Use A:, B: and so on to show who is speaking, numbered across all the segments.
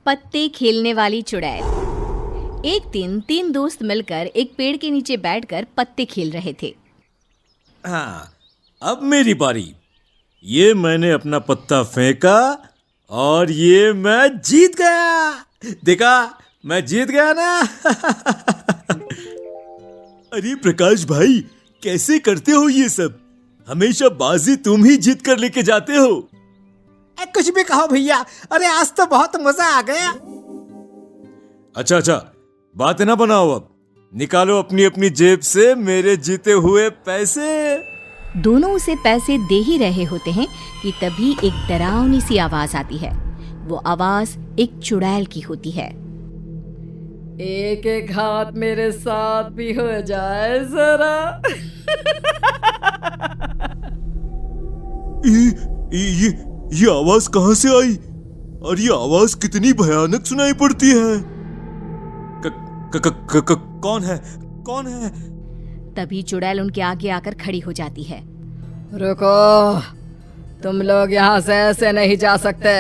A: पत्ते खेलने वाली चुड़ैल। एक दिन 3 दोस्त मिलकर एक पेड़ के नीचे बैठकर पत्ते खेल रहे थे।
B: हाँ, अब मेरी बारी। ये मैंने अपना पत्ता फेंका और ये मैं जीत गया। देखा, मैं जीत गया ना। अरे प्रकाश भाई, कैसे करते हो ये सब? हमेशा बाजी तुम ही जीत कर लेके जाते हो।
C: कुछ भी कहो भैया, अरे आज तो बहुत मजा आ गया।
B: अच्छा, बात ना बनाओ, अब निकालो अपनी अपनी जेब से मेरे जीते हुए पैसे।
A: दोनों उसे पैसे दे ही रहे होते हैं कि तभी एक डरावनी सी आवाज आती है। वो आवाज एक चुड़ैल की होती है।
D: एक एक हाथ मेरे साथ भी हो जाए जरा।
B: ये आवाज कहाँ से आई? और ये आवाज कितनी भयानक सुनाई पड़ती है। कौन है? कौन है?
A: तभी चुड़ैल उनके आगे आकर खड़ी हो जाती है।
D: रुको, तुम लोग यहाँ से ऐसे नहीं जा सकते।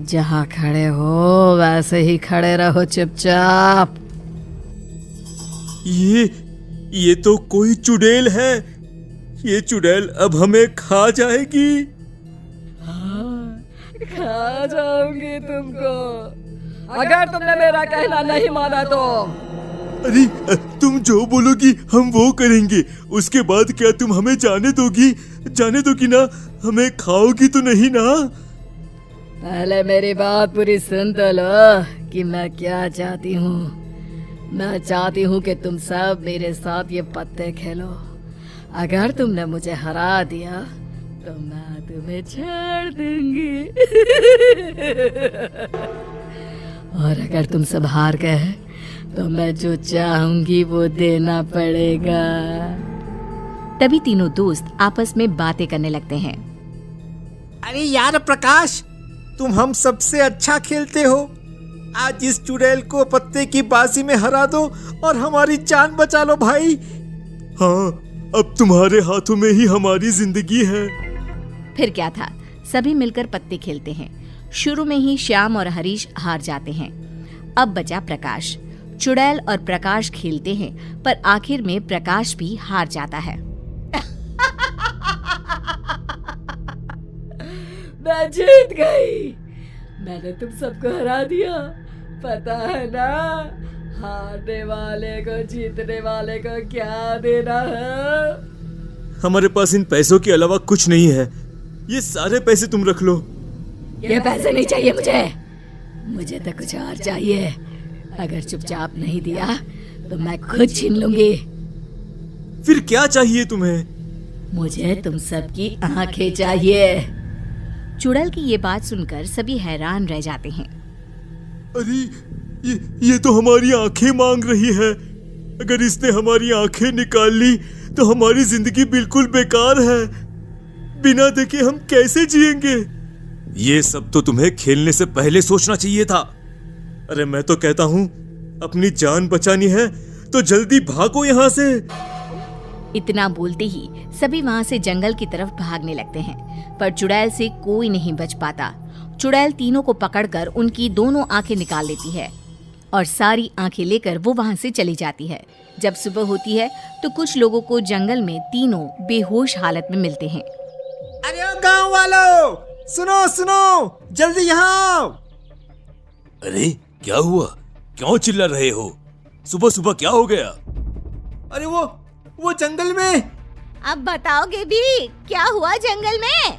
D: जहाँ खड़े हो वैसे ही खड़े रहो चुपचाप।
B: ये तो कोई चुड़ैल है। ये चुड़ैल अब हमें खा जाएगी।
D: हाँ, खा जाऊंगी तुमको अगर तुमने मेरा कहना नहीं माना तो।
B: अरे तुम जो बोलोगी हम वो करेंगे। उसके बाद क्या तुम हमें जाने दोगी ना? हमें खाओगी तो नहीं ना?
D: पहले मेरी बात पूरी सुन तो लो कि मैं क्या चाहती हूँ। मैं चाहती हूँ कि तुम सब मेरे साथ ये पत्ते खेलो। अगर तुमने मुझे हरा दिया तो मैं तुम्हें छोड़ दूंगी। और अगर तुम सब हार गए तो मैं जो चाहूंगी वो देना पड़ेगा।
A: तभी तीनों दोस्त आपस में बातें करने लगते हैं।
C: अरे यार प्रकाश, तुम हम सबसे अच्छा खेलते हो। आज इस चुड़ैल को पत्ते की बाजी में हरा दो और हमारी जान बचा लो भाई।
B: हाँ, अब तुम्हारे हाथों में ही हमारी जिंदगी है।
A: फिर क्या था, सभी मिलकर पत्ते खेलते हैं। शुरू में ही श्याम और हरीश हार जाते हैं। अब बचा प्रकाश। चुड़ैल और प्रकाश खेलते हैं, पर आखिर में प्रकाश भी हार जाता है।
D: मैं जीत गई। मैंने तुम सबको हरा दिया। पता है ना, हारने वाले को जीतने वाले को क्या देना है?
B: हमारे पास इन पैसों के अलावा कुछ नहीं है। ये सारे पैसे तुम रख लो।
D: ये पैसे नहीं चाहिए मुझे तो कुछ और चाहिए। अगर चुपचाप नहीं दिया तो मैं खुद छीन लूंगी।
B: फिर क्या चाहिए तुम्हें?
D: मुझे तुम सबकी आंखें चाहिए।
A: चुड़ैल की ये बात सुनकर सभी हैरान रह जाते हैं।
B: अरे ये तो हमारी आंखें मांग रही है। अगर इसने हमारी आंखें निकाल ली तो हमारी जिंदगी बिल्कुल बेकार है। बिना देखे हम कैसे जिएंगे? ये सब तो तुम्हें खेलने से पहले सोचना चाहिए था। अरे मैं तो कहता हूँ, अपनी जान बचानी है तो जल्दी भागो यहाँ से।
A: इतना बोलते ही सभी वहाँ से जंगल की तरफ भागने लगते हैं, पर चुड़ैल से कोई नहीं बच पाता। चुड़ैल तीनों को पकड़कर उनकी दोनों आंखें निकाल लेती है और सारी आंखें लेकर वो वहाँ से चली जाती है। जब सुबह होती है तो कुछ लोगों को जंगल में तीनों बेहोश हालत में मिलते हैं।
C: अरे ओ गांव वालों, सुनो, जल्दी यहाँ आओ।
B: अरे क्या हुआ? क्यों चिल्ला रहे हो? सुबह सुबह क्या हो गया?
C: अरे वो जंगल में।
A: अब बताओगे भी क्या हुआ जंगल में?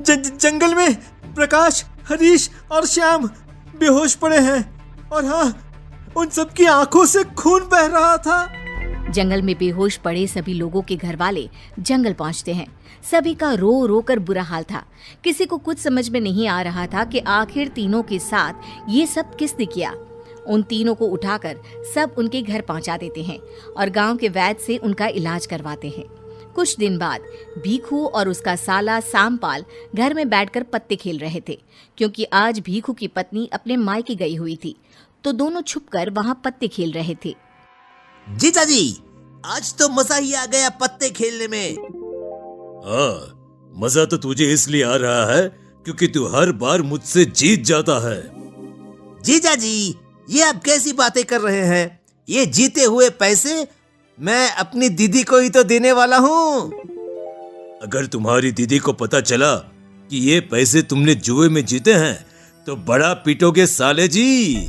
C: जंगल में प्रकाश, हरीश और श्याम बेहोश पड़े हैं। और हाँ, उन सबकी आंखों से खून बह रहा था।
A: जंगल में बेहोश पड़े सभी लोगों के घर वाले जंगल पहुंचते हैं। सभी का रो रो कर बुरा हाल था। किसी को कुछ समझ में नहीं आ रहा था कि आखिर तीनों के साथ ये सब किसने किया। उन तीनों को उठाकर सब उनके घर पहुंचा देते हैं और गांव के वैद्य से उनका इलाज करवाते हैं। कुछ दिन बाद भीखू और उसका साला सामपाल घर में बैठकर पत्ते खेल रहे थे, क्योंकि आज भीखू की पत्नी अपने मायके गई हुई थी, तो दोनों छुपकर वहां पत्ते खेल रहे थे।
C: जीजा जी, आज तो मजा ही आ गया पत्ते खेलने में।
B: हाँ, मजा तो तुझे इसलिए आ रहा है क्योंकि तू हर बार मुझसे जीत जाता है।
C: जीजा जी, ये आप कैसी बातें कर रहे हैं? ये जीते हुए पैसे मैं अपनी दीदी को ही तो देने वाला हूँ।
B: अगर तुम्हारी दीदी को पता चला कि ये पैसे तुमने जुए में जीते हैं तो बड़ा पीटोगे साले जी।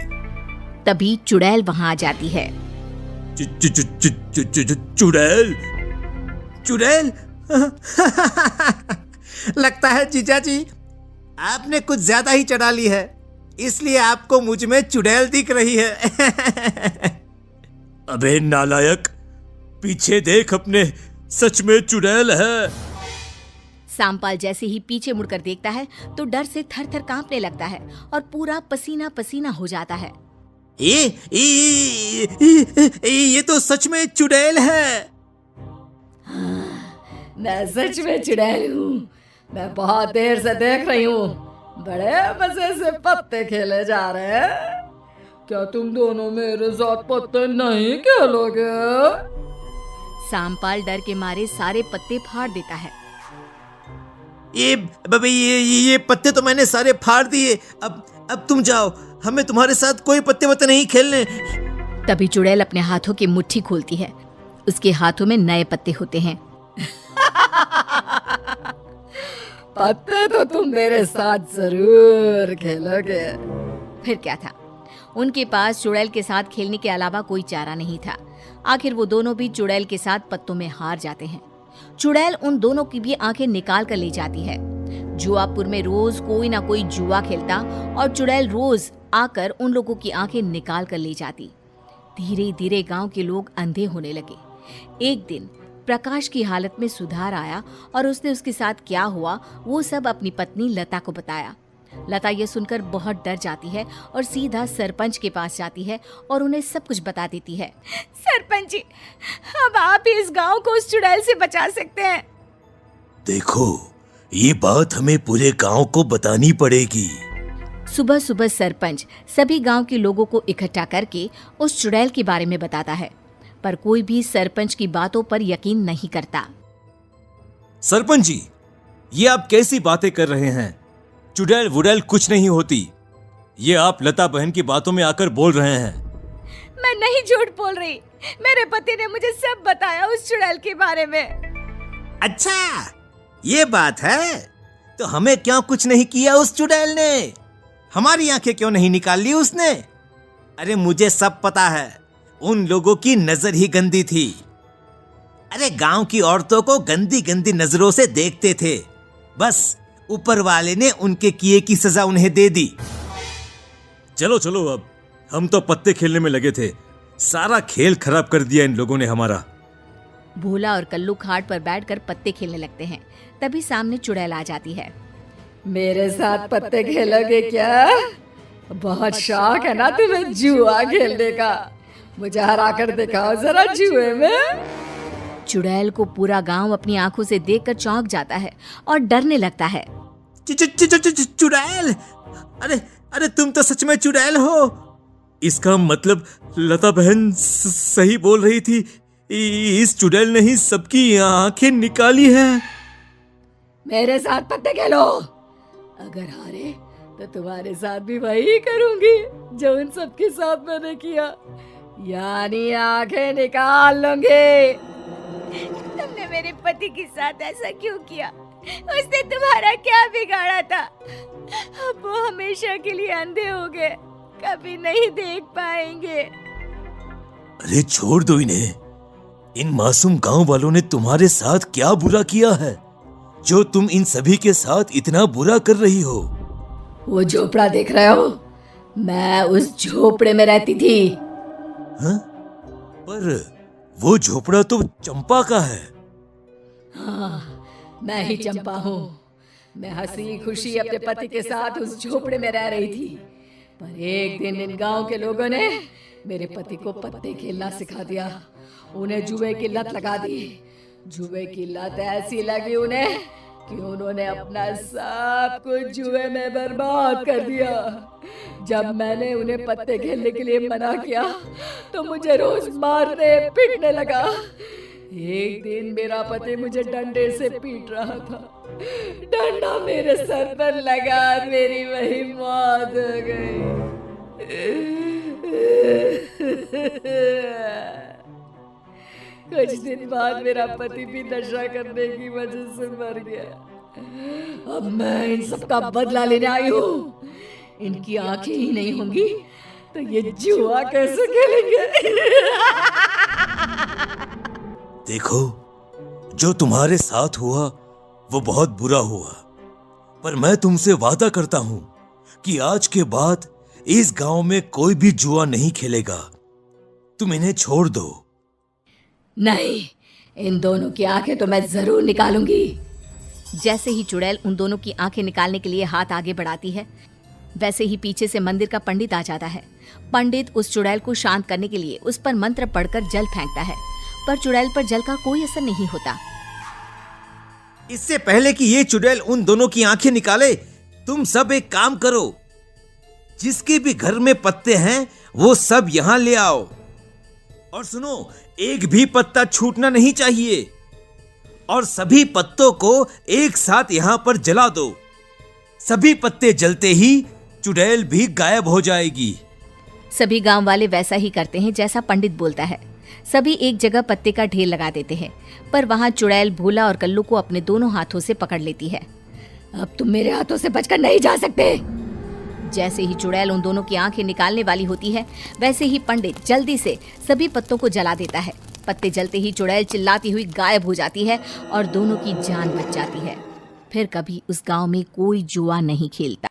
A: तभी चुड़ैल वहां आ जाती है।
B: चुड़ैल?
C: चुड़ैल? लगता है जीजा जी आपने कुछ ज्यादा ही चढ़ा ली है, इसलिए आपको मुझ में चुड़ैल दिख रही है।
B: अबे नालायक, पीछे देख अपने, सच में चुड़ैल है।
A: सांपाल जैसे ही पीछे मुड़कर देखता है तो डर से थर थर कांपने लगता है और पूरा पसीना पसीना हो जाता है।
C: ये तो सच में चुड़ैल है।
D: मैं सच में चुड़ैल हूँ। मैं बहुत देर से देख रही हूँ, बड़े मजे से पत्ते खेले जा रहे हैं। क्या तुम दोनों मेरे साथ पत्ते नहीं खेलोगे?
A: सांपाल डर के मारे सारे पत्ते फाड़ देता है।
C: ये पत्ते तो मैंने सारे फाड़ दिए। अब तुम जाओ, हमें तुम्हारे साथ कोई पत्ते वत्ते नहीं खेलने।
A: तभी चुड़ैल अपने हाथों की मुट्ठी खोलती है। उसके हाथों में नए पत्ते होते हैं।
D: पत्ते तो तुम मेरे साथ जरूर खेलोगे।
A: फिर क्या था, उनके पास चुड़ैल के साथ खेलने के अलावा कोई चारा नहीं था। आखिर वो दोनों भी चुड़ैल के साथ पत्तों में हार जाते हैं। चुड़ैल उन दोनों की भी आंखें निकाल कर ले जाती है। जुआपुर में रोज कोई ना कोई जुआ खेलता और चुड़ैल रोज आकर उन लोगों की आंखें निकाल कर ले जाती। धीरे धीरे गांव के लोग अंधे होने लगे। एक दिन प्रकाश की हालत में सुधार आया और उसने उसके साथ क्या हुआ वो सब अपनी पत्नी लता को बताया। लता ये सुनकर बहुत डर जाती है और सीधा सरपंच के पास जाती है और उन्हें सब कुछ बता देती है। सरपंच जी, अब आप ही इस गांव को उस चुड़ैल से बचा सकते हैं।
B: देखो, ये बात हमें पूरे गांव को बतानी पड़ेगी।
A: सुबह सुबह सरपंच सभी गांव के लोगों को इकट्ठा करके उस चुड़ैल के बारे में बताता है, पर कोई भी सरपंच की बातों पर यकीन नहीं करता।
B: सरपंच जी, ये आप कैसी बातें कर रहे हैं? चुड़ैल वुड़ैल कुछ नहीं होती। ये आप लता बहन की बातों में आकर बोल रहे हैं।
A: मैं नहीं झूठ बोल रही, मेरे पति ने मुझे सब बताया उस चुड़ैल के बारे में।
C: अच्छा, ये बात है, तो हमें क्यों कुछ नहीं किया उस चुड़ैल ने? हमारी आंखें क्यों नहीं निकाल ली उसने? अरे मुझे सब पता है, उन लोगों की नजर ही गंदी थी। अरे गांव की औरतों को गंदी गंदी नजरों से देखते थे, बस ऊपर वाले ने उनके किए की सजा उन्हें दे दी।
B: चलो चलो, अब हम तो पत्ते खेलने में लगे थे, सारा खेल खराब कर दिया इन लोगों ने हमारा।
A: भोला और कल्लू खाट पर बैठकर पत्ते खेलने लगते हैं। तभी सामने चुड़ैल आ जाती है।
D: मेरे साथ पत्ते खेलोगे क्या? बहुत शौक है ना तुम्हें जुआ खेलने का? मुझे हरा कर दिखाओ जरा जुए में।
A: चुड़ैल को पूरा गांव अपनी आंखों से देखकर चौंक जाता है और डरने लगता है।
C: चुड़ैल? अरे तुम तो सच में चुड़ैल हो।
B: इसका मतलब लता बहन सही बोल रही थी, इस चुड़ैल ने ही सबकी आंखें निकाली हैं।
D: मेरे साथ पत्ते खेलो, अगर हारे तो तुम्हारे साथ भी वही करूंगी जो उन सबके साथ मैंने किया, यानी आंखें निकाल लूंगी।
A: तुमने मेरे पति के साथ ऐसा क्यों किया? उसने तुम्हारा क्या बिगाड़ा था? अब वो हमेशा के लिए अंधे हो गए, कभी नहीं देख पाएंगे।
B: अरे छोड़ दो इन्हें। इन मासूम गांव वालों ने तुम्हारे साथ क्या बुरा किया है जो तुम इन सभी के साथ इतना बुरा कर रही हो?
D: वो झोपड़ा देख रहे हो? मैं उस झोपड़े में रहती थी।
B: हाँ? पर वो झोपड़ा तो चंपा का है।
D: हाँ, मैं ही चंपा हूँ। मैं हंसी खुशी अपने पति के साथ उस झोपड़े में रह रही थी, पर एक दिन इन गांव के लोगों ने मेरे पति को पत्ते खेलना सिखा दिया। उन्हें जुए की लत लगा दी। जुए की लत ऐसी लगी उन्हें कि उन्होंने अपना सब कुछ जुए में बर्बाद कर दिया। जब मैंने उन्हें पत्ते खेलने के लिए मना किया तो मुझे रोज मारने पीटने लगा। एक दिन मेरा पति मुझे डंडे से पीट रहा था। डंडा मेरे सर पर लगा और मेरी वही मौत हो गई। कुछ दिन बाद मेरा पति भी नशा करने की वजह से मर गया। अब मैं इन सब का बदला लेने आई हूँ। इनकी आंखें ही नहीं होंगी तो ये जुआ कैसे खेलेंगे?
C: देखो, जो तुम्हारे साथ हुआ वो बहुत बुरा हुआ, पर मैं तुमसे वादा करता हूं कि आज के बाद इस गांव में कोई भी जुआ नहीं खेलेगा। तुम इन्हें छोड़ दो।
D: नहीं, इन दोनों की आंखें तो मैं जरूर निकालूंगी।
A: जैसे ही चुड़ैल उन दोनों की आंखें निकालने के लिए हाथ आगे बढ़ाती है, वैसे ही पीछे से मंदिर का पंडित आ जाता है। पंडित उस चुड़ैल को शांत करने के लिए उस पर मंत्र पढ़कर जल फेंकता है, पर चुड़ैल पर जल का कोई असर नहीं होता।
C: इससे पहले कि ये चुड़ैल उन दोनों की आंखें निकाले, तुम सब एक काम करो। जिसके भी घर में पत्ते हैं वो सब यहां ले आओ। और सुनो, एक भी पत्ता छूटना नहीं चाहिए। और सभी पत्तों को एक साथ यहां पर जला दो। सभी पत्ते जलते ही चुड़ैल भी गायब हो जाएगी।
A: सभी गांव वाले वैसा ही करते हैं जैसा पंडित बोलता है। सभी एक जगह पत्ते का ढेर लगा देते हैं, पर वहां चुड़ैल भोला और कल्लू को अपने दोनों हाथों से पकड़ लेती है।
D: अब तुम मेरे हाथों से बचकर नहीं जा सकते।
A: जैसे ही चुड़ैल उन दोनों की आंखें निकालने वाली होती है, वैसे ही पंडित जल्दी से सभी पत्तों को जला देता है। पत्ते जलते ही चुड़ैल चिल्लाती हुई गायब हो जाती है और दोनों की जान बच जाती है। फिर कभी उस गांव में कोई जुआ नहीं खेलता।